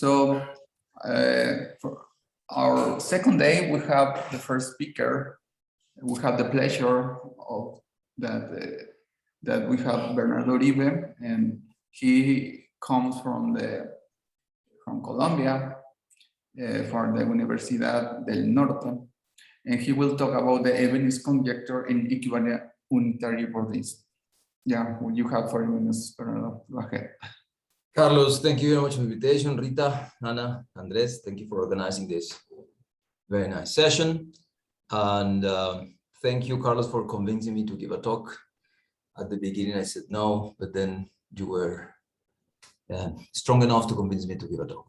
So for our second day, we have the first speaker. We have the pleasure of that we have Bernardo, and he comes from Colombia for the Universidad del Norte, and he will talk about the evenness conjecture and equivariant unitary Bordism. Yeah, you have 40 minutes, Bernardo. Go ahead. Carlos, thank you very much for the invitation. Rita, Ana, Andres, thank you for organizing this very nice session. And thank you, Carlos, for convincing me to give a talk. At the beginning, I said no, but then you were strong enough to convince me to give a talk.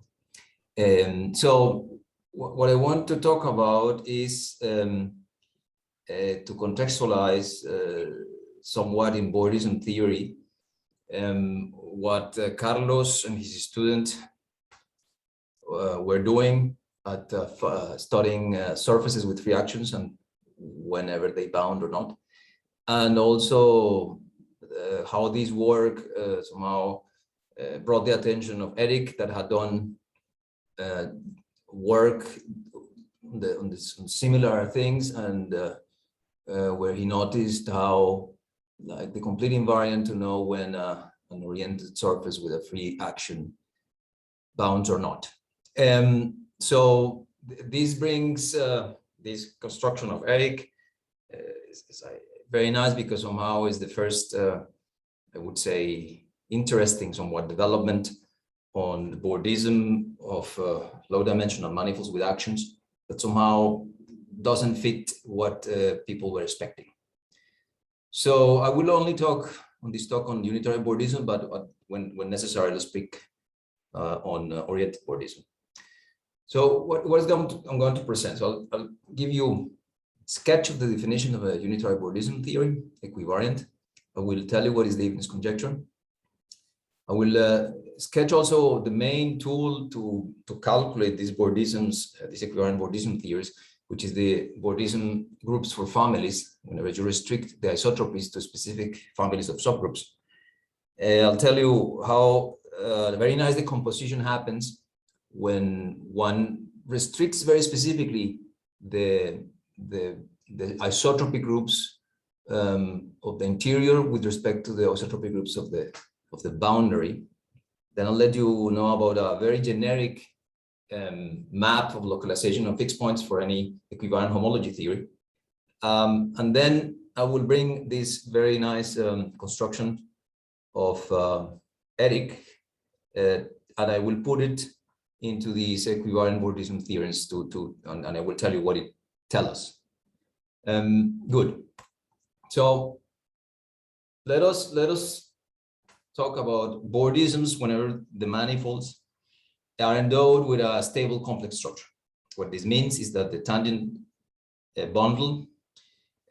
So what I want to talk about is to contextualize somewhat in Bordism theory what Carlos and his student were doing at studying surfaces with free actions and whenever they bound or not, and also how this work somehow brought the attention of Eric, that had done work on similar things, and where he noticed how, like, the complete invariant to know when an oriented surface with a free action bounds or not. So this brings this construction of Eric is very nice, because somehow is the first, I would say, interesting somewhat development on the Bordism of low-dimensional manifolds with actions that somehow doesn't fit what people were expecting. So I will only talk on this talk on unitary Bordism, but when necessary, I'll speak on oriented Bordism. So I'm going to present. So I'll give you a sketch of the definition of a unitary Bordism theory, equivariant. I will tell you what is the evenness conjecture. I will sketch also the main tool to calculate these Bordisms, these equivariant Bordism theories, which is the Bordism groups for families, whenever you restrict the isotropies to specific families of subgroups. I'll tell you how very nice the composition happens when one restricts very specifically the isotropy groups of the interior with respect to the isotropy groups of the boundary. Then I'll let you know about a very generic map of localization of fixed points for any equivariant homology theory. And then I will bring this very nice construction of Eric, and I will put it into these equivariant Bordism theorems and I will tell you what it tells us. Good. So let us talk about Bordisms whenever the manifolds are endowed with a stable complex structure. What this means is that the tangent bundle,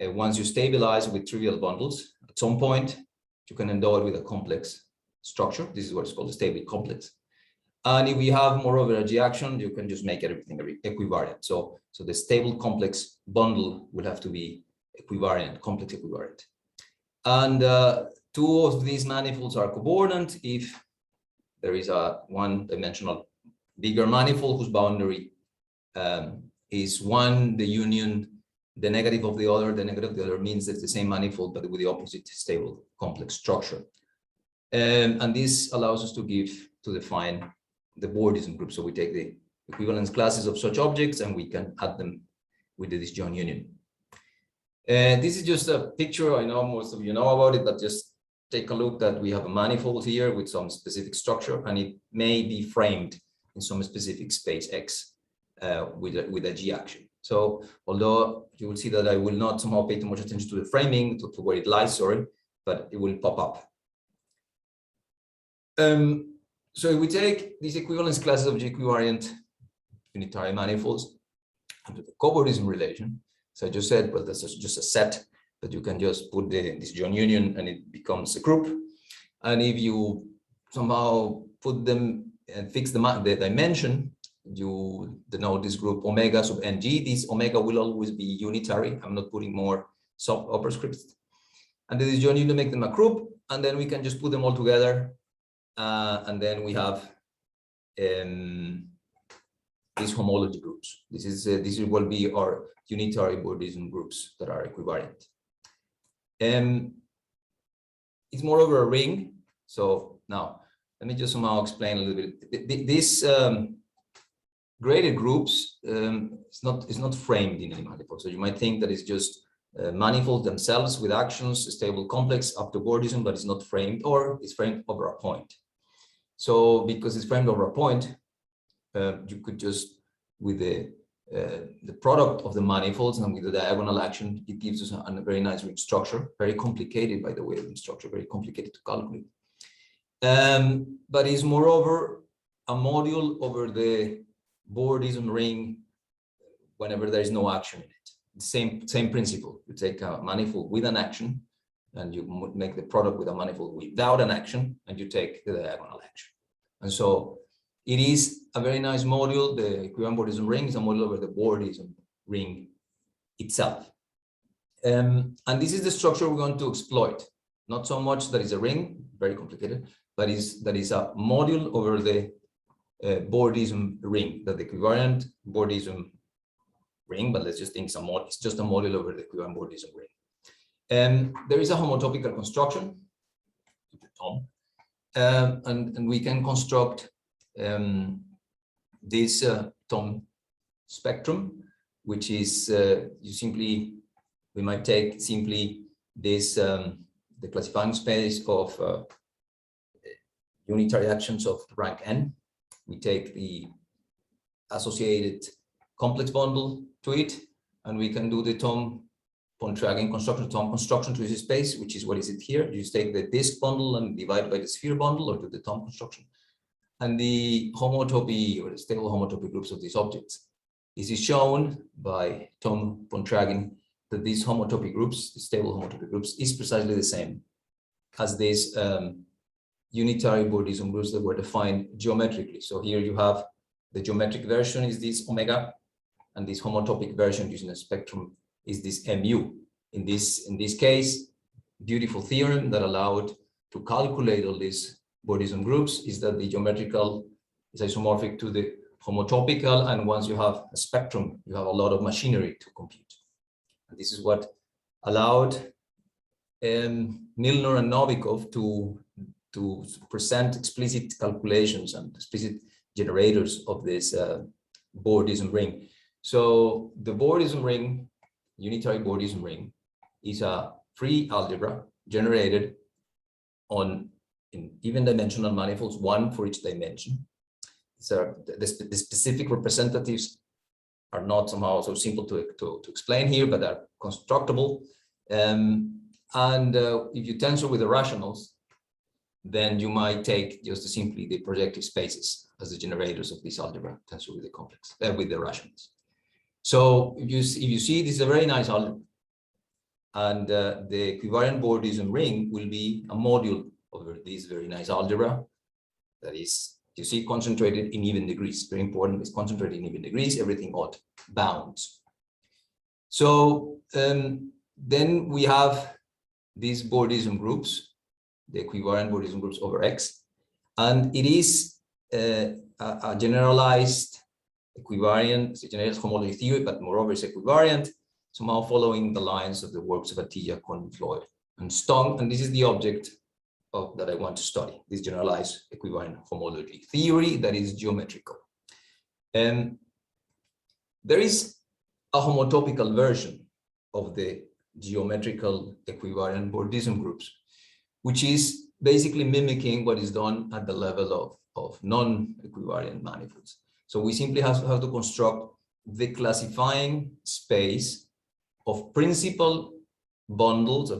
once you stabilize with trivial bundles, at some point you can endow it with a complex structure. This is what's called a stable complex. And if you have moreover a G action, you can just make everything equivariant. So the stable complex bundle will have to be equivariant, complex equivariant. And two of these manifolds are coordinate if there is a one-dimensional bigger manifold whose boundary is one, the union, the negative of the other. The negative of the other means that it's the same manifold, but with the opposite stable complex structure. And this allows us to define the Bordism group. So we take the equivalence classes of such objects and we can add them with the disjoint union. This is just a picture. I know most of you know about it, but just take a look that we have a manifold here with some specific structure, and it may be framed in some specific space X with a G action. So although you will see that I will not somehow pay too much attention to the framing, to where it lies, sorry, but it will pop up. So if we take these equivalence classes of G-equivariant unitary manifolds under the cobordism relation, so I just said, well, that's just a set, but you can just put this joint union and it becomes a group. And if you somehow put them and fix the dimension, you denote this group omega sub ng. This omega will always be unitary. I'm not putting more sub superscripts. And then this joint union make them a group, and then we can just put them all together. And then we have these homology groups. This will be our unitary Bordism groups that are equivariant. It's moreover a ring. So now let me just somehow explain a little bit. These graded groups is not framed in any manifold. So you might think that it's just manifolds themselves with actions, a stable complex up to Bordism, but it's not framed, or it's framed over a point. So because it's framed over a point, you could just, with the product of the manifolds and with the diagonal action, it gives us a very nice ring structure, very complicated, by the way, ring structure, very complicated to calculate. But is moreover a module over the Bordism ring whenever there is no action in it. The same principle. You take a manifold with an action, and you make the product with a manifold without an action, and you take the diagonal action. And so it is a very nice module. The equivalent Bordism ring is a module over the Bordism ring itself. And this is the structure we're going to exploit. Not so much that is a ring, very complicated, but that is a module over the Bordism ring, that the equivariant Bordism ring, but let's just think it's just a module over the equivalent Bordism ring. There is a homotopical construction, and we can construct this Thom spectrum, which is we might take simply this the classifying space of unitary actions of rank n. We take the associated complex bundle to it, and we can do the Thom-Pontrjagin construction to this space, which is what is it here. You just take the disk bundle and divide by the sphere bundle, or do the Thom construction, and the homotopy or the stable homotopy groups of these objects. This is shown by Thom-Pontrjagin that these homotopy groups, the stable homotopy groups, is precisely the same as these unitary Bordism groups that were defined geometrically. So here you have the geometric version is this omega, and this homotopic version using a spectrum is this mu. In this case, beautiful theorem that allowed to calculate all these Bordism groups is that the geometrical is isomorphic to the homotopical, and once you have a spectrum, you have a lot of machinery to compute. And this is what allowed Milnor and Novikov to present explicit calculations and explicit generators of this Bordism ring. So the Bordism ring, unitary Bordism ring, is a free algebra generated in even dimensional manifolds, one for each dimension. So the specific representatives are not somehow so simple to explain here, but are constructible. If you tensor with the rationals, then you might take just simply the projective spaces as the generators of this algebra, tensor with the complex, with the rationals. So if you see, this is a very nice algebra, and the equivariant Bordism ring will be a module over this very nice algebra. That is, you see, concentrated in even degrees. Very important. It's concentrated in even degrees. Everything ought bounds. So then we have these Bordism groups, the equivariant Bordism groups over X, and it is a generalized equivariant, it's a generalized homology theory, but moreover it's equivariant, somehow following the lines of the works of Atiyah, Kohn, Floyd, and Stong, and this is the object that I want to study, this generalized equivariant homology theory that is geometrical. And there is a homotopical version of the geometrical equivariant Bordism groups, which is basically mimicking what is done at the level of non-equivariant manifolds. So we simply have to construct the classifying space of principal bundles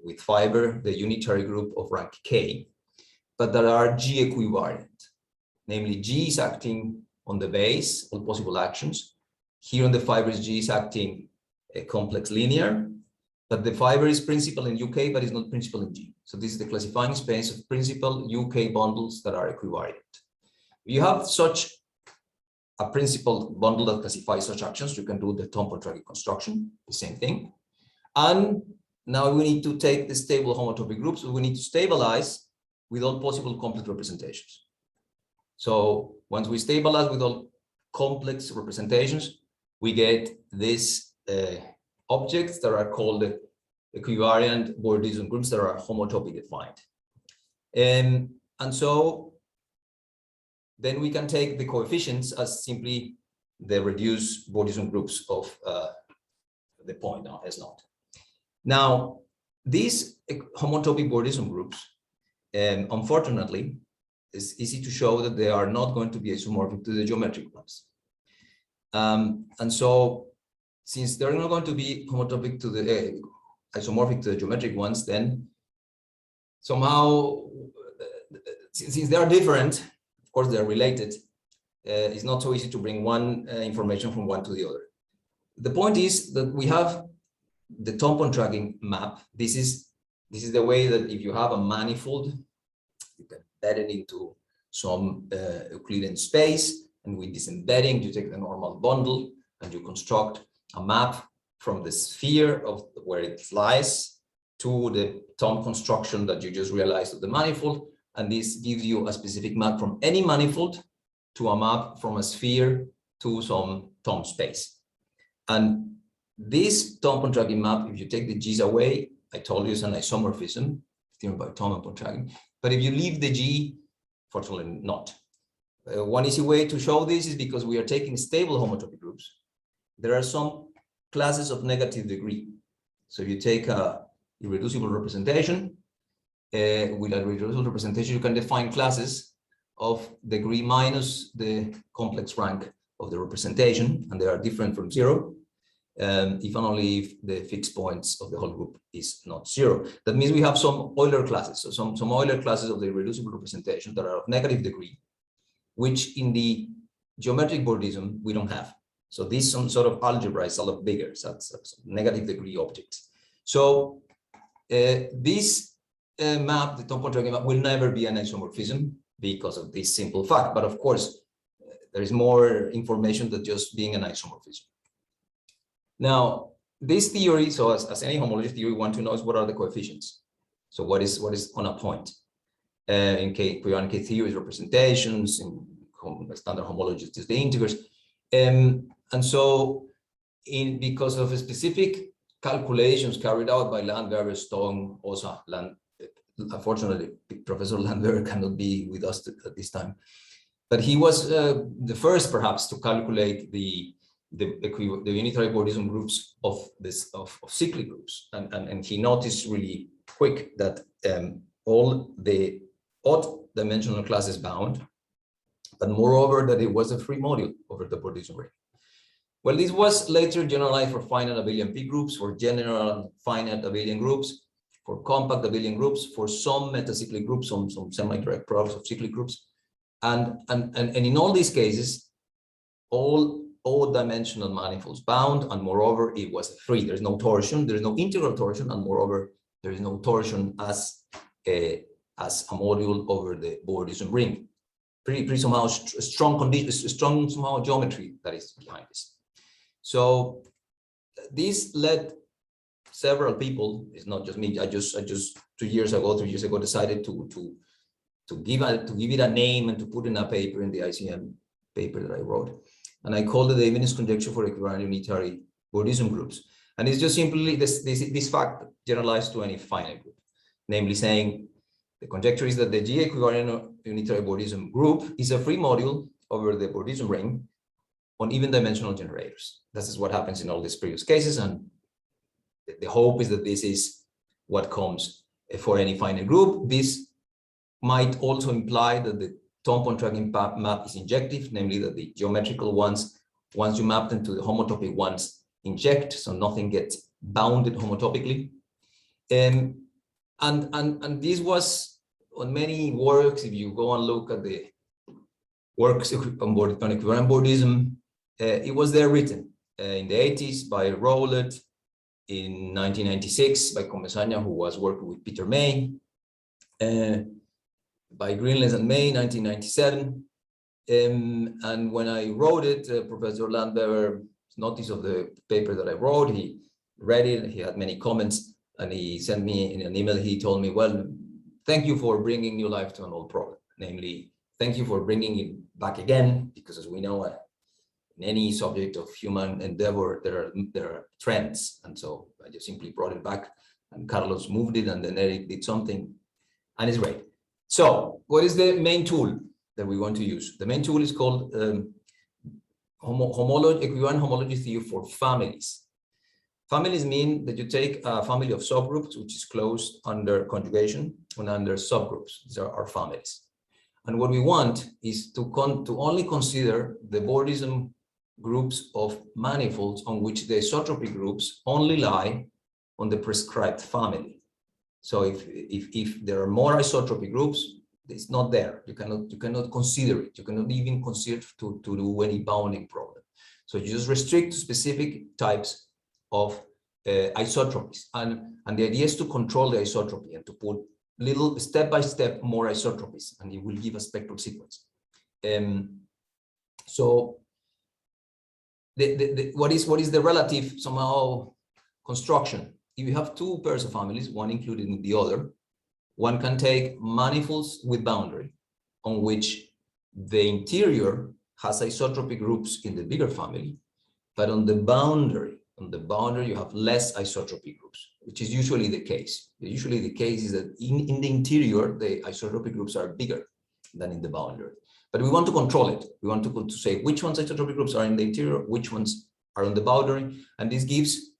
with fiber, the unitary group of rank K, but that are G-equivariant. Namely, G is acting on the base, all possible actions. Here on the fibers, G is acting a complex linear, but the fiber is principal in UK, but is not principal in G. So this is the classifying space of principal UK bundles that are equivariant. If you have such a principal bundle that classifies such actions, you can do the Thom-Pontrjagin construction, the same thing. And now we need to take the stable homotopy groups, so we need to stabilize with all possible complex representations. So once we stabilize with all complex representations, we get these objects that are called equivariant Bordism groups that are homotopically defined. And so then we can take the coefficients as simply the reduced Bordism groups of the point now S0. Now, these homotopic Bordism groups, unfortunately, it's easy to show that they are not going to be isomorphic to the geometric ones. And so, since they're not going to be homotopic to the isomorphic to the geometric ones, then somehow, since they are different, of course they're related, it's not so easy to bring one information from one to the other. The point is that we have the Thom-Pontrjagin map. This is the way that if you have a manifold, you can embed it into some Euclidean space, and with this embedding, you take the normal bundle and you construct a map from the sphere of where it lies to the Thom construction that you just realized of the manifold, and this gives you a specific map from any manifold to a map from a sphere to some Thom space. And this Thom-Pontrjagin map, if you take the G's away, I told you it's an isomorphism, theorem by Thom-Pontrjagin. But if you leave the G, fortunately not. One easy way to show this is because we are taking stable homotopic groups. There are some classes of negative degree. So if you take a irreducible representation, with a reducible representation, you can define classes of degree minus the complex rank of the representation, and they are different from 0. If and only if the fixed points of the whole group is not 0. That means we have some Euler classes, so some Euler classes of the irreducible representation that are of negative degree, which in the geometric Bordism we don't have. So this some sort of algebra is a lot bigger, so that's negative degree objects. So this map, the Thom-Pontrjagin map, will never be an isomorphism because of this simple fact. But of course, there is more information than just being an isomorphism. Now, this theory, so as any homology theory, we want to know is what are the coefficients. So what is on a point? In K-equivariant K-theories, representations, in standard homology, just the integers. And so, because of specific calculations carried out by Landweber, Stone, Osa, unfortunately, Professor Landweber cannot be with us at this time, but he was the first, perhaps, to calculate the unitary Bordism groups of cyclic groups, and he noticed really quick that all the odd dimensional classes bound, but moreover that it was a free module over the Bordism ring. Well, this was later generalized for finite abelian P groups, for general finite abelian groups, for compact abelian groups, for some metacyclic groups, some semi-direct products of cyclic groups, and in all these cases, all dimensional manifolds bound, and moreover it was free. There's no torsion, there's no integral torsion, and moreover there is no torsion as a module over the Bordism ring. Pretty somehow strong condition, strong somehow geometry that is behind this. So this led several people. It's not just me. I just 3 years ago decided to give it a name and to put in a paper in the ICM paper that I wrote. And I called it the evenness conjecture for equivariant unitary Bordism groups. And it's just simply this fact generalized to any finite group, namely saying the conjecture is that the G-equivariant unitary Bordism group is a free module over the Bordism ring on even dimensional generators. This is what happens in all these previous cases, and the hope is that this is what comes for any finite group. This might also imply that the Thom-Pontrjagin map is injective, namely that the geometrical ones, once you map them to the homotopic ones, inject, so nothing gets bounded homotopically. And this was on many works. If you go and look at the works on equivariant Bordism, it was there written in the 80s by Rowlett, in 1996 by Comesaña, who was working with Peter May, by Greenlands and May, 1997. And when I wrote it, Professor Landweber noticed of the paper that I wrote. He read it, he had many comments, and he sent me in an email. He told me, well, thank you for bringing new life to an old problem, namely thank you for bringing it back again, because as we know, in any subject of human endeavor, there are trends. And so I just simply brought it back, and Carlos moved it, and then Eric did something, and it's great. So what is the main tool that we want to use? The main tool is called equivalent homology theory for families. Families mean that you take a family of subgroups, which is closed under conjugation, and under subgroups. These are our families. And what we want is to only consider the Bordism groups of manifolds on which the isotropy groups only lie on the prescribed family. So if there are more isotropy groups, it's not there. You cannot consider it. You cannot even consider to do any bounding problem. So you just restrict to specific types of isotropies. And the idea is to control the isotropy and to put little step-by-step more isotropies, and it will give a spectral sequence. So what is the relative somehow construction? If you have two pairs of families, one included in the other, one can take manifolds with boundary on which the interior has isotropy groups in the bigger family, but on the boundary you have less isotropy groups, which is usually the case. Usually the case is that in the interior, the isotropy groups are bigger than in the boundary. But we want to control it. We want to say which ones isotropy groups are in the interior, which ones are on the boundary, and this gives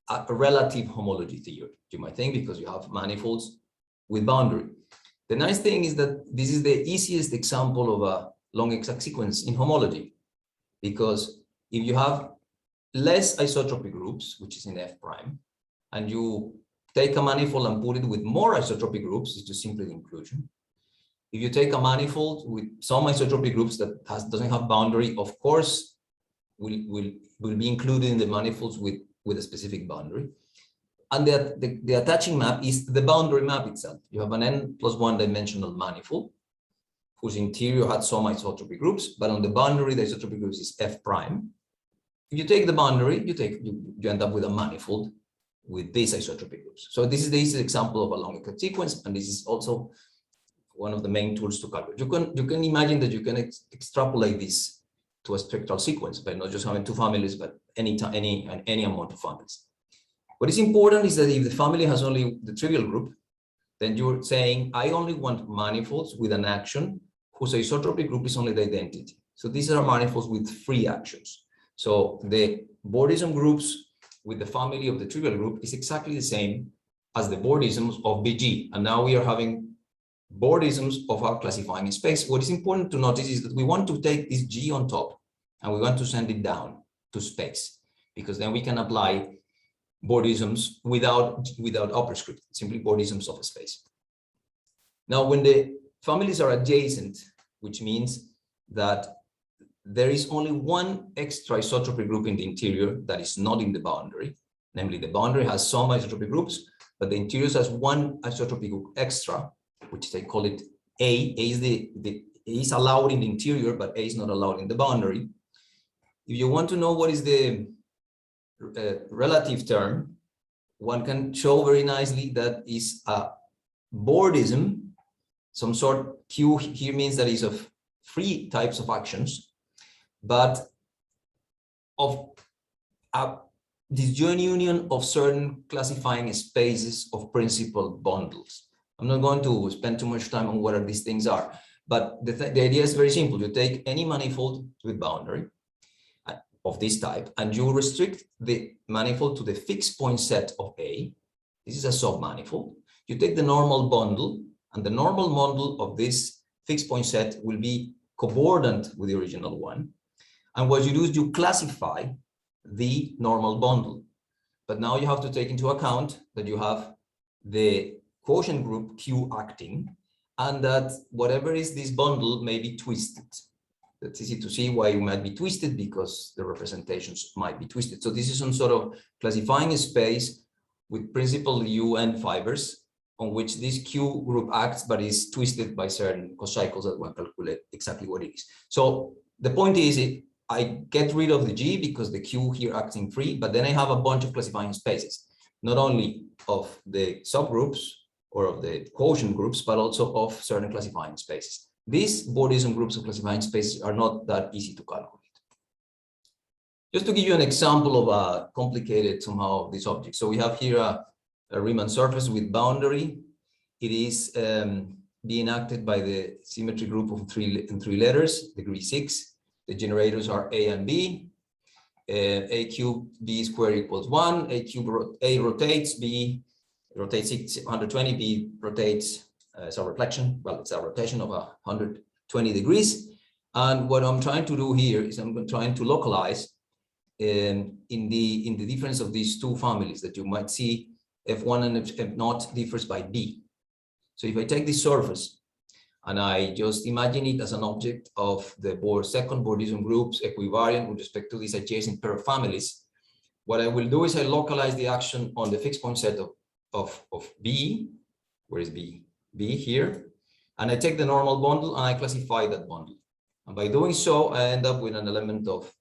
a relative homology theory, you might think, because you have manifolds with boundary. The nice thing is that this is the easiest example of a long exact sequence in homology, because if you have less isotropy groups, which is in F prime, and you take a manifold and put it with more isotropy groups, it's just simply the inclusion. If you take a manifold with some isotropy groups that doesn't have boundary, of course, will be included in the manifolds with a specific boundary. And the attaching map is the boundary map itself. You have an n+1 dimensional manifold whose interior had some isotropy groups, but on the boundary, the isotropy groups is F prime. If you take the boundary, you end up with a manifold with these isotropy groups. So this is the easiest example of a long exact sequence, and this is also one of the main tools to calculate. You can imagine that you can extrapolate this to a spectral sequence by not just having two families, but any amount of families. What is important is that if the family has only the trivial group, then you're saying, I only want manifolds with an action whose isotropy group is only the identity. So these are manifolds with free actions. So the Bordism groups with the family of the trivial group is exactly the same as the Bordisms of BG. And now we are having Bordisms of our classifying space. What is important to notice is that we want to take this G on top and we want to send it down to space, because then we can apply Bordisms without upper script, simply Bordisms of a space. Now, when the families are adjacent, which means that there is only one extra isotropy group in the interior that is not in the boundary, namely the boundary has some isotropy groups, but the interior has one isotropy group extra, which they call it A. A is allowed in the interior, but A is not allowed in the boundary. If you want to know what is the relative term, one can show very nicely that is a Bordism, some sort. Q here means that is of free types of actions, but of a disjoint union of certain classifying spaces of principal bundles. I'm not going to spend too much time on what these things are, but the idea is very simple. You take any manifold with boundary of this type, and you restrict the manifold to the fixed point set of A. This is a submanifold. You take the normal bundle, and the normal bundle of this fixed point set will be cobordant with the original one. And what you do is you classify the normal bundle. But now you have to take into account that you have the quotient group Q acting, and that whatever is this bundle may be twisted. That's easy to see why you might be twisted, because the representations might be twisted. So this is some sort of classifying space with principal UN fibers on which this Q group acts, but is twisted by certain cocycles that one calculate exactly what it is. So the point is, I get rid of the G because the Q here acting free, but then I have a bunch of classifying spaces, not only of the subgroups or of the quotient groups, but also of certain classifying spaces. these Bordism groups of classifying spaces are not that easy to calculate. Just to give you an example of a complicated somehow of this object. So we have here a Riemann surface with boundary. It is being acted by the symmetry group of three letters, degree 6. The generators are A and B. A cubed B squared equals 1. A cubed A rotates, B rotates 120, B rotates as a reflection. Well, it's a rotation of 120 degrees. And what I'm trying to do here is I'm trying to localize in the difference of these two families that you might see F1 and F0 differs by B. So if I take this surface and I just imagine it as an object of the second Bordism groups equivariant with respect to these adjacent pair of families, what I will do is I localize the action on the fixed point set of B. Where is B? B here. And I take the normal bundle and I classify that bundle. And by doing so, I end up with an element of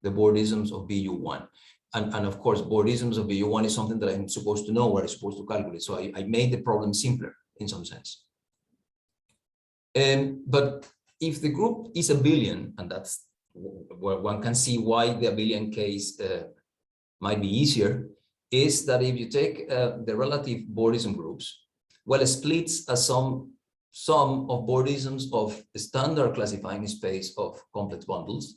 the Bordisms of BU1. And of course, Bordisms of BU1 is something that I'm supposed to know, what I'm supposed to calculate. So I made the problem simpler in some sense. But if the group is abelian, and that's where one can see why the abelian case might be easier, is that if you take the relative Bordism groups, well, it splits as some of Bordisms of the standard classifying space of complex bundles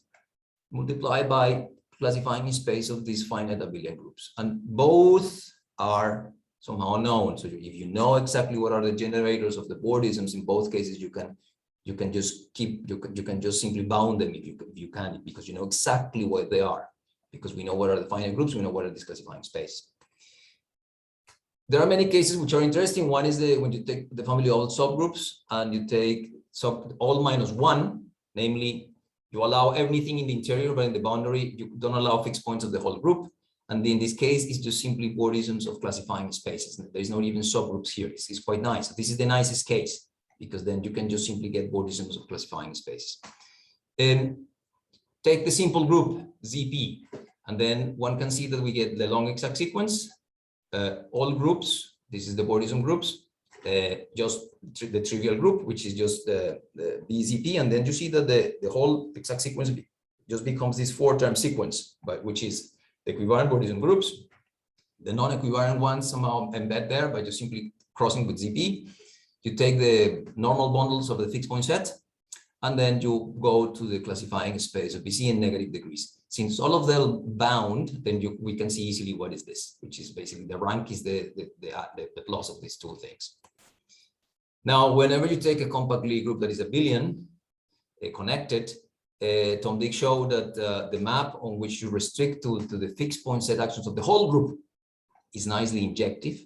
multiplied by classifying space of these finite abelian groups. And both are somehow known. So if you know exactly what are the generators of the Bordisms, in both cases, you can just simply bound them if you can, because you know exactly what they are, because we know what are the finite groups, we know what are this classifying space. There are many cases which are interesting. One is when you take the family of all subgroups and you take all minus 1, namely you allow everything in the interior, but in the boundary, you don't allow fixed points of the whole group. And in this case, it's just simply Bordisms of classifying spaces. There's not even subgroups here. It's quite nice. This is the nicest case, because then you can just simply get Bordisms of classifying spaces. Take the simple group, ZP, and then one can see that we get the long exact sequence, all groups, this is the Bordism groups, just the trivial group, which is just the BZP, and then you see that the whole exact sequence just becomes this 4-term sequence, but which is the equivariant Bordism groups. The non-equivariant ones somehow embed there by just simply crossing with ZP. You take the normal bundles of the fixed point set, and then you go to the classifying space of BC in negative degrees. Since all of them bound, then we can see easily what is this, which is basically the rank is the plus of these two things. Now, whenever you take a compact Lie group that is abelian, connected, Tom Dieck showed that the map on which you restrict to the fixed point set actions of the whole group is nicely injective.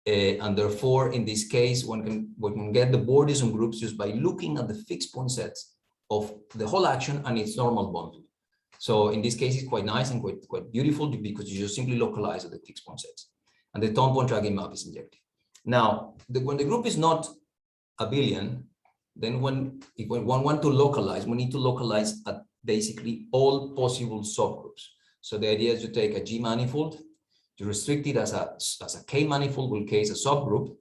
And therefore, in this case, one can get the Bordism groups just by looking at the fixed point sets of the whole action and its normal bundle. So in this case, it's quite nice and quite beautiful, because you just simply localize at the fixed point sets. And the Thom-Pontrjagin map is injective. Now, when the group is not abelian, then when one wants to localize, we need to localize at basically all possible subgroups. So the idea is to take a G manifold, you restrict it as a K manifold, will K is a subgroup,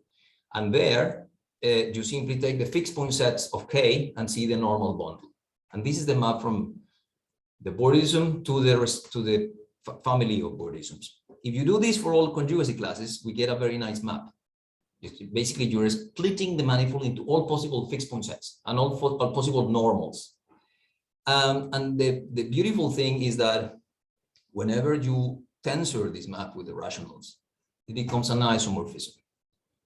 and there you simply take the fixed point sets of K and see the normal bundle. And this is the map from the Bordism to the family of Bordisms. If you do this for all conjugacy classes, we get a very nice map. Basically, you're splitting the manifold into all possible fixed point sets and all possible normals. And the beautiful thing is that whenever you tensor this map with the rationals, it becomes an isomorphism.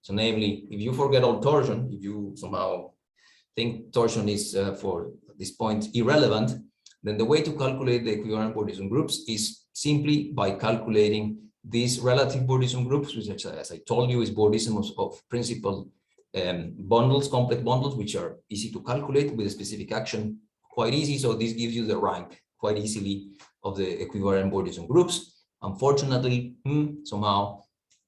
So namely, if you forget all torsion, if you somehow think torsion is for this point irrelevant, then the way to calculate the equivariant Bordism groups is simply by calculating these relative Bordism groups, which, as I told you, is Bordism of principal bundles, complex bundles, which are easy to calculate with a specific action, quite easy. So this gives you the rank quite easily of the equivariant Bordism groups. Unfortunately, somehow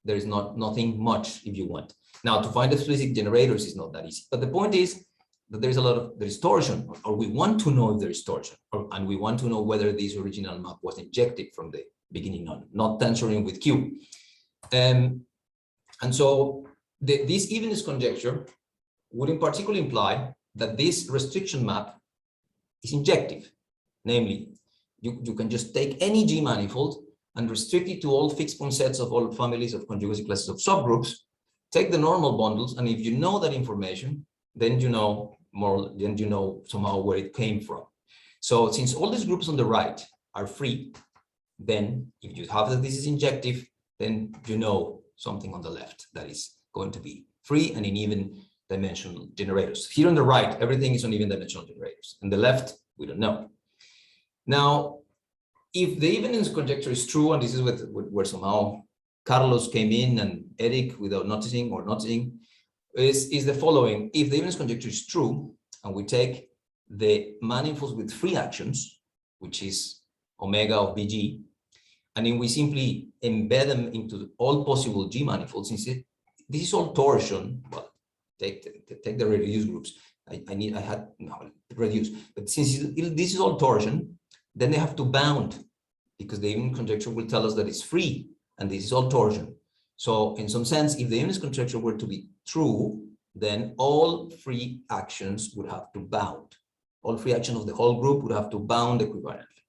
there is nothing much if you want. Now, to find explicit generators is not that easy. But the point is that there is torsion, or we want to know if there is torsion, and we want to know whether this original map was injected from the beginning on, not tensoring with Q. And so this evenness conjecture would in particular imply that this restriction map is injective. Namely, you can just take any G manifold and restrict it to all fixed point sets of all families of conjugacy classes of subgroups, take the normal bundles, and if you know that information, then you know more, then you know somehow where it came from. So since all these groups on the right are free, then if you have that this is injective, then you know something on the left that is going to be free and in even dimensional generators. Here on the right, everything is on even dimensional generators. On the left, we don't know. Now, if the evenness conjecture is true, and this is where somehow Carlos came in and Eric, without noticing or noticing, is the following. If the evenness conjecture is true, and we take the manifolds with free actions, which is omega of BG, and then we simply embed them into all possible G manifolds, since this is all torsion, well, take the reduced groups. I had no, reduced, but since this is all torsion, then they have to bound, because the evenness conjecture will tell us that it's free, and this is all torsion. So in some sense, if the evenness conjecture were to be true, then all free actions would have to bound. All free action of the whole group would have to bound equivariantly.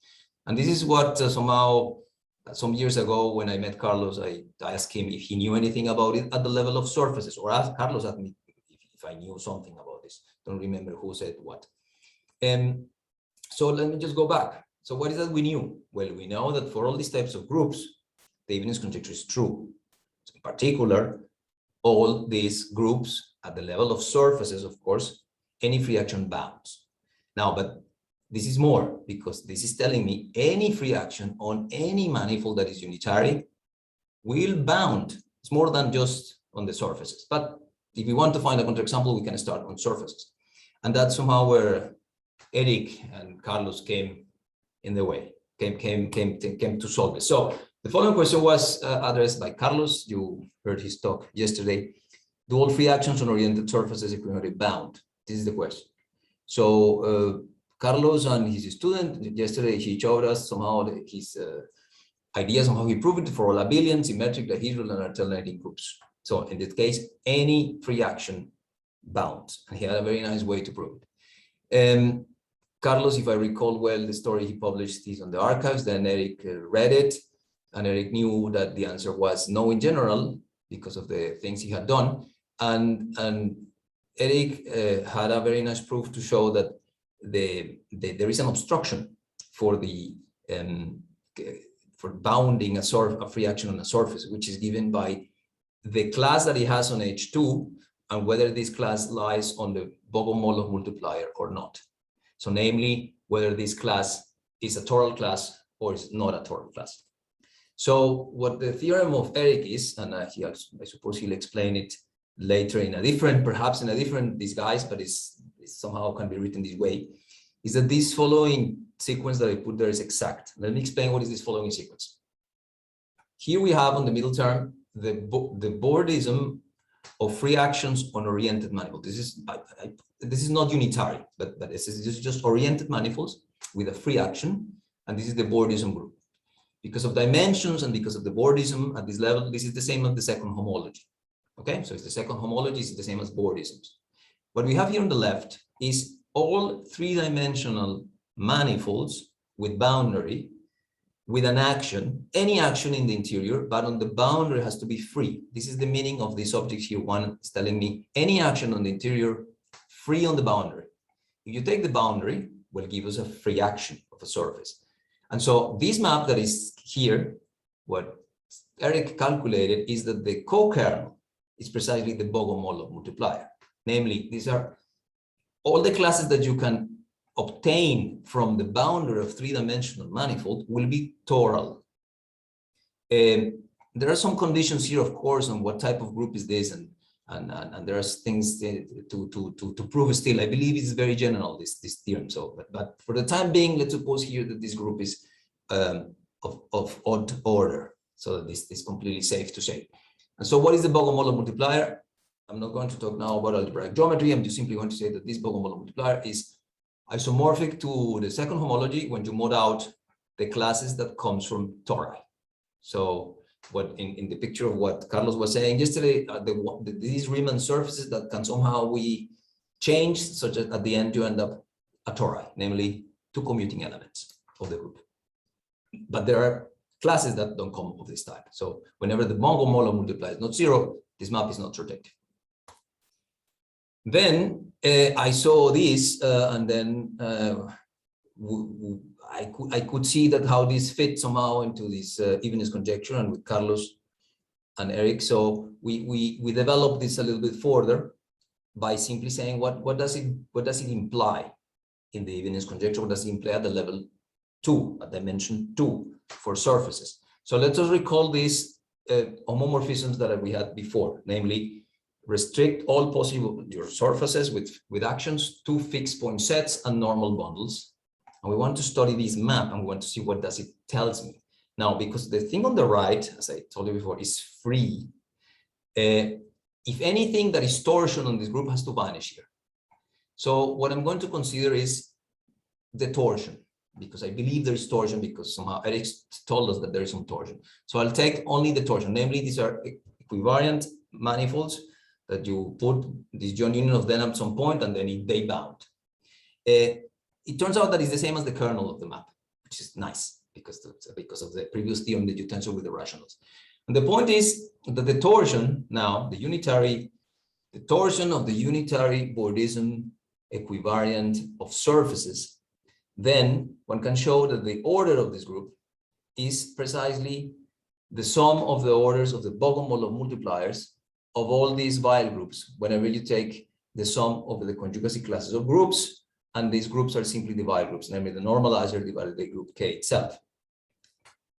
And this is what somehow, some years ago, when I met Carlos, I asked him if he knew anything about it at the level of surfaces, or asked Carlos asked me if I knew something about this. Don't remember who said what. So let me just go back. So what is that we knew? Well, we know that for all these types of groups, the evenness conjecture is true. So in particular, all these groups at the level of surfaces, of course, any free action bounds. Now, but this is more, because this is telling me any free action on any manifold that is unitary will bound. It's more than just on the surfaces. But if we want to find a counterexample, we can start on surfaces. And that's somehow where Eric and Carlos came in the way, came to solve it. So the following question was addressed by Carlos. You heard his talk yesterday. Do all free actions on oriented surfaces equivalently bound? This is the question. So Carlos and his student, yesterday he showed us somehow his ideas on how he proved it for all abelian, symmetric, dihedral, and alternating groups. So in this case, any free action bounds. And he had a very nice way to prove it. Carlos, if I recall well, the story he published is on the archives, then Eric read it, and Eric knew that the answer was no in general, because of the things he had done. And Eric had a very nice proof to show that there is an obstruction for the for bounding a free action on a surface, which is given by the class that he has on H2 and whether this class lies on the Bogomolov multiplier or not. So namely, whether this class is a toral class or is not a toral class. So what the theorem of Eric is, and I suppose he'll explain it later in a different, perhaps in a different disguise, but it somehow can be written this way, is that this following sequence that I put there is exact. Let me explain what is this following sequence. Here we have on the middle term the Bordism of free actions on oriented manifold. This is not unitary, but this is just oriented manifolds with a free action, and this is the Bordism group. Because of dimensions and because of the Bordism at this level, this is the same as the second homology. Okay, so it's the second homology, is the same as Bordisms. What we have here on the left is all three-dimensional manifolds with boundary, with an action, any action in the interior, but on the boundary has to be free. This is the meaning of this object here. One is telling me any action on the interior, free on the boundary. If you take the boundary, will give us a free action of a surface. And so this map that is here, what Eric calculated is that the co-kernel is precisely the Bogomolov multiplier. Namely, these are all the classes that you can obtain from the boundary of three-dimensional manifold will be toral. There are some conditions here, of course, on what type of group is this, and there are things to prove still. I believe it's very general, this theorem. So, but for the time being, let's suppose here that this group is of odd order. So this is completely safe to say. And so what is the Bogomolov multiplier? I'm not going to talk now about algebraic geometry. I'm just simply going to say that this Bogomolov multiplier is isomorphic to the second homology when you mod out the classes that comes from tori. So what in the picture of what Carlos was saying yesterday, these Riemann surfaces that can somehow we changed such that at the end you end up a tori, namely two commuting elements of the group. But there are classes that don't come of this type. So whenever the Bogomolov multiplier is not zero, this map is not surjective. Then I saw this, and then I could see that how this fit somehow into this evenness conjecture, and with Carlos and Eric. So we developed this a little bit further by simply saying what does it imply in the evenness conjecture? What does it imply at the level 2, at dimension 2 for surfaces? So let us recall these homomorphisms that we had before, namely restrict all possible your surfaces with actions to fixed point sets and normal bundles. And we want to study this map, and we want to see what does it tells me. Now, because the thing on the right, as I told you before, is free, if anything that is torsion on this group has to vanish here. So what I'm going to consider is the torsion, because I believe there is torsion, because somehow Eric told us that there is some torsion. So I'll take only the torsion, namely these are equivariant manifolds that you put this joint union of them at some point, and then they bound. It turns out that it's the same as the kernel of the map, which is nice because of the previous theorem that you tensor with the rationals. And the point is that the torsion now, the torsion of the unitary Bordism equivariant of surfaces, then one can show that the order of this group is precisely the sum of the orders of the Bogomolov multipliers of all these Weyl groups, whenever you take the sum of the conjugacy classes of groups, and these groups are simply the Weyl groups, namely the normalizer divided by group K itself.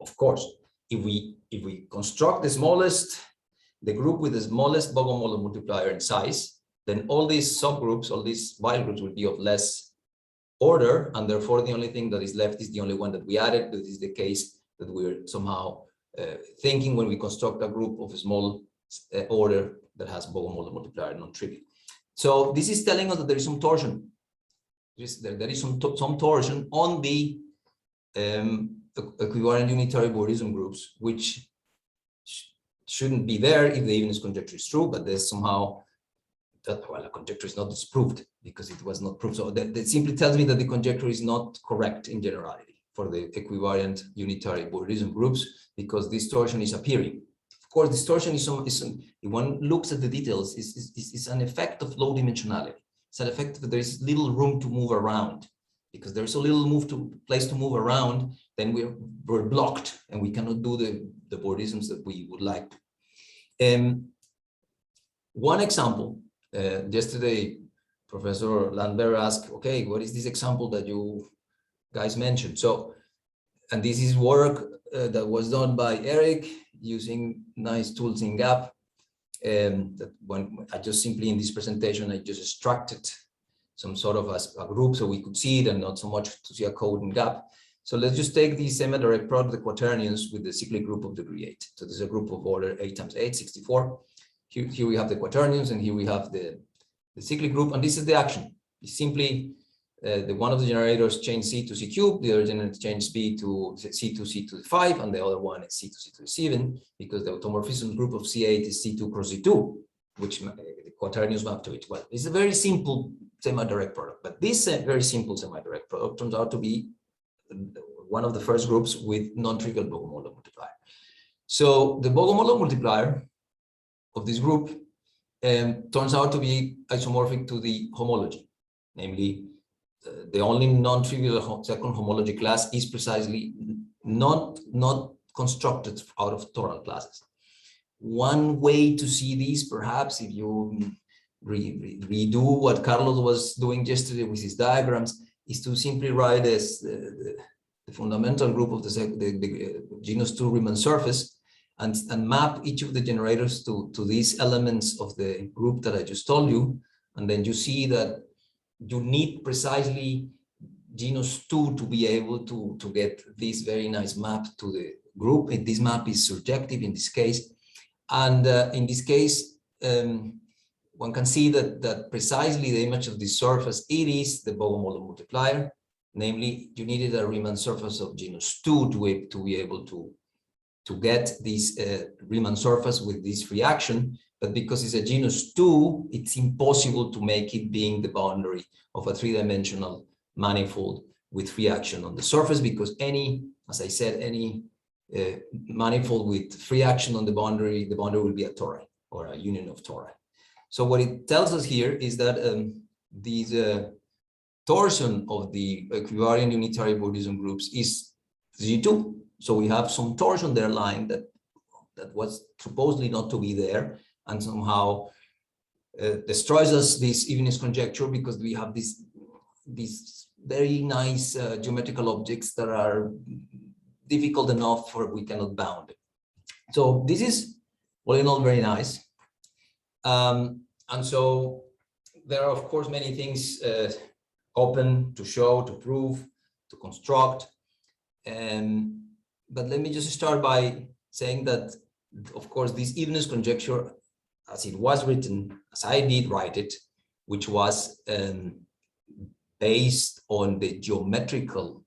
Of course, if we construct the group with the smallest Bogomolov multiplier in size, then all these subgroups, all these Weyl groups will be of less order, and therefore the only thing that is left is the only one that we added. That is the case that we're somehow thinking when we construct a group of a small order that has Bogomolov multiplier non-trivial. So this is telling us that there is some torsion. There is some torsion on the equivariant unitary Bordism groups, which shouldn't be there if the evenness conjecture is true, but there's somehow that, well, a conjecture is not disproved because it was not proved. So that simply tells me that the conjecture is not correct in generality for the equivariant unitary Bordism groups, because this torsion is appearing. Of course, distortion is if one looks at the details, is an effect of low dimensionality. It's an effect that there is little room to move around. Because there's a little place to move around, then we're blocked and we cannot do the Bordisms that we would like to. One example, yesterday, Professor Landberg asked, okay, what is this example that you guys mentioned? So, and this is work that was done by Eric using nice tools in GAP. That when I just simply in this presentation, I just extracted some sort of a group so we could see it and not so much to see a code in GAP. So let's just take the semi-direct product of the quaternions with the cyclic group of degree 8. So this is a group of order 8 times 8, 64. Here we have the quaternions, and here we have the cyclic group, and this is the action. It's simply the one of the generators change C to C cubed, the other generator change B to C to C to the 5, and the other one is C to C to the 7, because the automorphism group of C8 is C2 cross C2, which the quaternions map to it. Well, it's a very simple semi-direct product, but this very simple semi-direct product turns out to be one of the first groups with non-trivial Bogomolov multiplier. So the Bogomolov multiplier of this group turns out to be isomorphic to the homology, namely the only non-trivial second homology class is precisely not constructed out of toral classes. One way to see this, perhaps, if you redo what Carlos was doing yesterday with his diagrams, is to simply write as the fundamental group of the genus 2 Riemann surface and map each of the generators to these elements of the group that I just told you. And then you see that you need precisely genus 2 to be able to get this very nice map to the group. And this map is surjective in this case. And in this case, one can see that precisely the image of this surface, it is the Bogomolov multiplier. Namely, you needed a Riemann surface of genus 2 to be able to get this Riemann surface with this free action, but because it's a genus 2, it's impossible to make it being the boundary of a three-dimensional manifold with free action on the surface, because any, as I said, any manifold with free action on the boundary will be a tori, or a union of tori. So what it tells us here is that these torsion of the equivariant unitary Bordism groups is G2. So we have some torsion there lying that was supposedly not to be there, and somehow destroys us this evenness conjecture, because we have these very nice geometrical objects that are difficult enough for we cannot bound. So this is all in all very nice. And so there are, of course, many things open to show, to prove, to construct. But let me just start by saying that, of course, this evenness conjecture, as it was written, as I did write it, which was based on the geometrical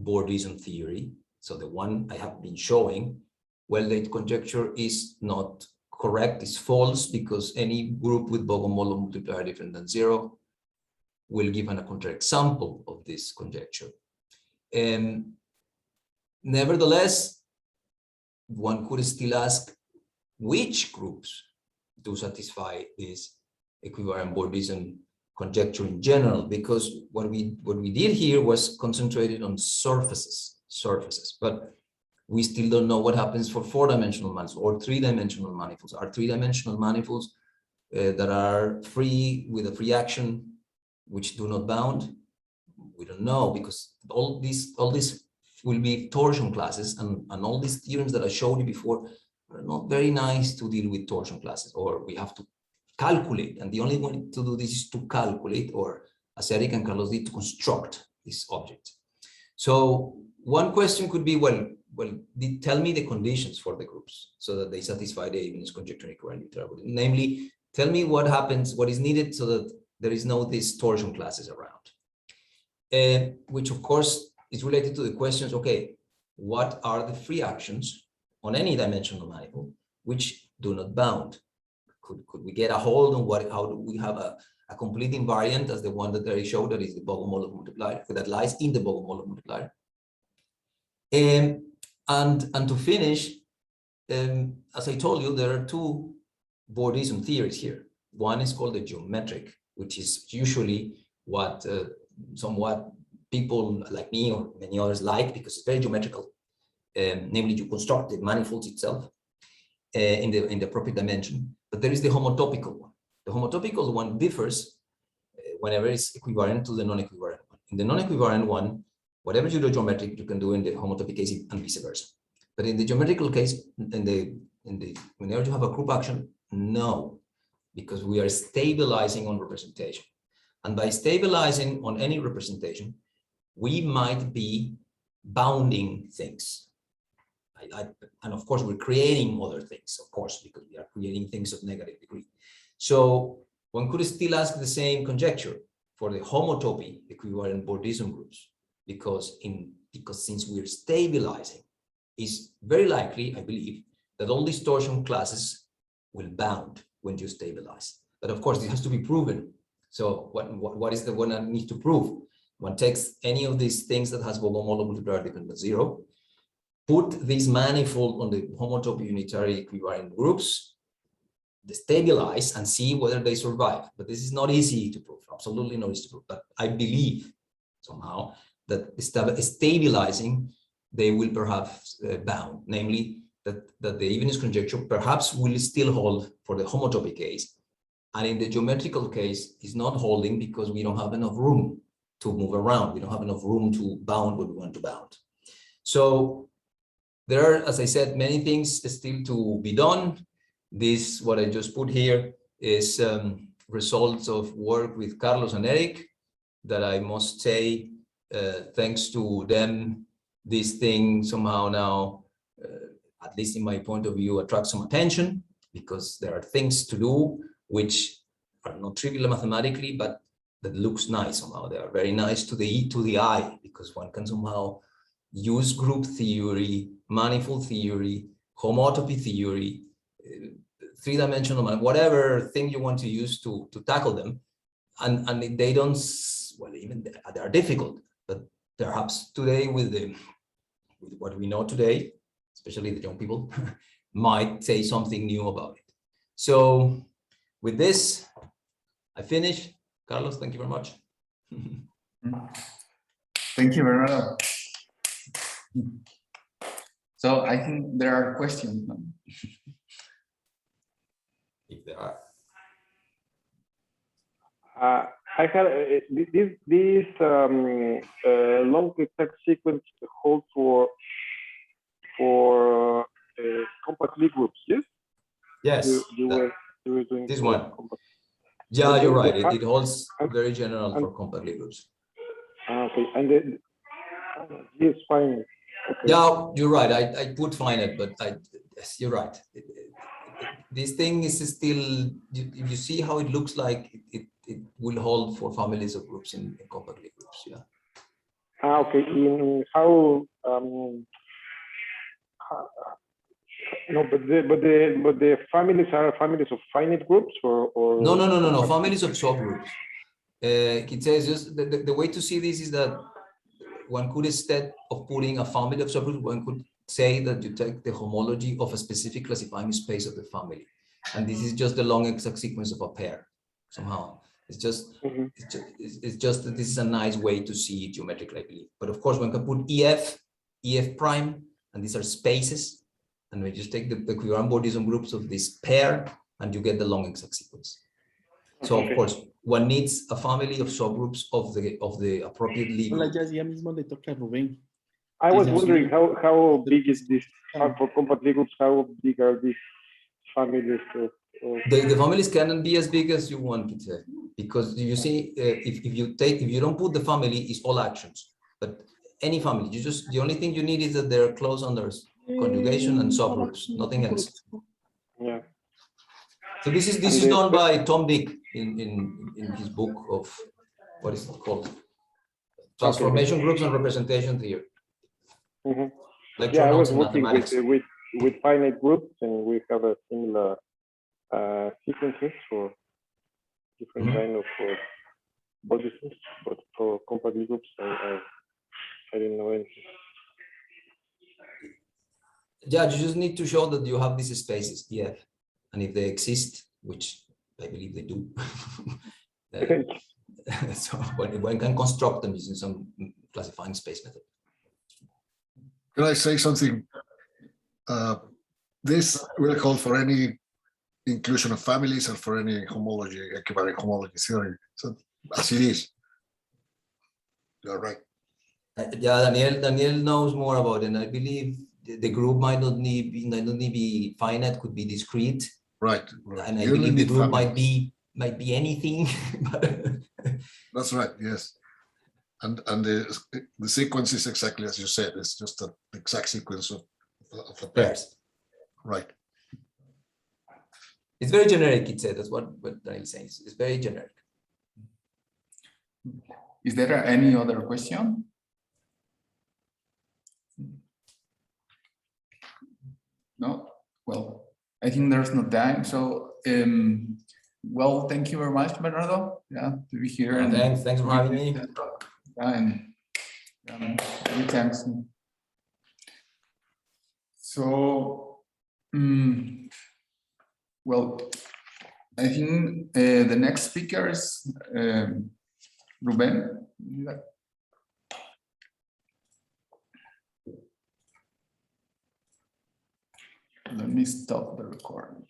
Bordism theory, so the one I have been showing, well, the conjecture is not correct, it's false, because any group with Bogomolov multiplier different than 0 will give a counterexample of this conjecture. Nevertheless, one could still ask which groups do satisfy this equivariant Bordism conjecture in general, because what we did here was concentrated on surfaces, but we still don't know what happens for 4-dimensional manifolds or 3-dimensional manifolds. Are 3-dimensional manifolds that are free with a free action which do not bound? We don't know, because all these will be torsion classes, and all these theorems that I showed you before are not very nice to deal with torsion classes, or we have to calculate, and the only way to do this is to calculate, or as Eric and Carlos did, to construct this object. So one question could be, well, tell me the conditions for the groups so that they satisfy the evenness conjecture equivariant unitary. Namely, tell me what happens, what is needed so that there is no these torsion classes around. Which of course is related to the questions, okay, what are the free actions on any dimensional manifold which do not bound? Could we get a hold on how do we have a complete invariant as the one that I showed, that is the Bogomolov multiplier, that lies in the Bogomolov multiplier? And to finish, as I told you, there are two Bordism theories here. One is called the geometric, which is usually what somewhat people like me or many others like, because it's very geometrical. Namely, you construct the manifolds itself in the appropriate dimension. But there is the homotopical one. The homotopical one differs whenever it's equivariant to the non-equivariant one. In the non-equivariant one, whatever you do geometric, you can do in the homotopic case and vice versa. But in the geometrical case, whenever you have a group action, no, because we are stabilizing on representation. And by stabilizing on any representation, we might be bounding things. And of course, we're creating other things, of course, because we are creating things of negative degree. So one could still ask the same conjecture for the homotopy equivariant Bordism groups, because since we're stabilizing, it's very likely, I believe, that all these torsion classes will bound when you stabilize. But of course, it has to be proven. So what is the one I need to prove? One takes any of these things that has Bogomolov multiplier different than 0, put this manifold on the homotopy unitary equivariant groups, stabilize, and see whether they survive. But this is not easy to prove, absolutely not easy to prove. But I believe somehow that stabilizing, they will perhaps bound, namely that the evenness conjecture perhaps will still hold for the homotopy case. And in the geometrical case, it's not holding because we don't have enough room to move around. We don't have enough room to bound what we want to bound. So there are, as I said, many things still to be done. This, what I just put here, is results of work with Carlos and Eric that I must say, thanks to them, this thing somehow now, at least in my point of view, attracts some attention, because there are things to do which are not trivial mathematically, but that looks nice somehow. They are very nice to the eye, because one can somehow use group theory, manifold theory, homotopy theory, three-dimensional, whatever thing you want to use to tackle them, and they don't, well, even they are difficult, but perhaps today with what we know today, especially the young people, might say something new about it. So with this, I finish. Carlos, thank you very much. Thank you, Bernardo. So I think there are questions. No? If there are. I had this long exact sequence holds for compact Lie groups, yes? Yes. You were doing this one. compact. Yeah, you're right. It holds very general for compact Lie groups. Okay, and then yes, fine. Okay. Yeah, you're right. I put finite, but yes, you're right. This thing is still, if you see how it looks like, it will hold for families of groups in compact Lie groups. Yeah. Okay. In how no, but the families are families of finite groups or no. Families of subgroups. It says just the way to see this is that one could, instead of putting a family of subgroups, one could say that you take the homology of a specific classifying space of the family, and this is just the long exact sequence of a pair. Somehow, it's just that this is a nice way to see it geometrically, I believe. But of course, one can put EF prime, and these are spaces, and we just take the equivalent Bordism groups of this pair, and you get the long exact sequence. So of course, one needs a family of subgroups of the appropriate Lie group. I was wondering how big is this for compact Lie groups? How big are these families? The families cannot be as big as you want it to, because you see, if you don't put the family, it's all actions. But any family, the only thing you need is that they're close under conjugation and subgroups, nothing else. Yeah. So this is done by Tom Dieck in his book of, what is it called? Transformation groups and representation theory. Yeah, I was working with finite groups, and we have a similar sequences for different kind of Bordisms, but for compact Lie groups, I didn't know anything. Yeah, you just need to show that you have these spaces, yeah, and if they exist, which I believe they do. So one can construct them using some classifying space method. Can I say something? This will hold for any inclusion of families and for any homology, equivariant homology theory. So as it is, you're right. Yeah, Daniel knows more about it, and I believe the group might not need be finite, could be discrete. Right. And I believe the group might be anything. That's right. Yes. And the sequence is exactly as you said. It's just an exact sequence of the pairs. Right. It's very generic. It said that's what Daniel says. It's very generic. Is there any other question? No? Well, I think there's no time. So, well, thank you very much, Bernardo. Yeah, to be here. And thanks for having me. And many thanks. So, well, I think the next speaker is Ruben. Let me stop the recording.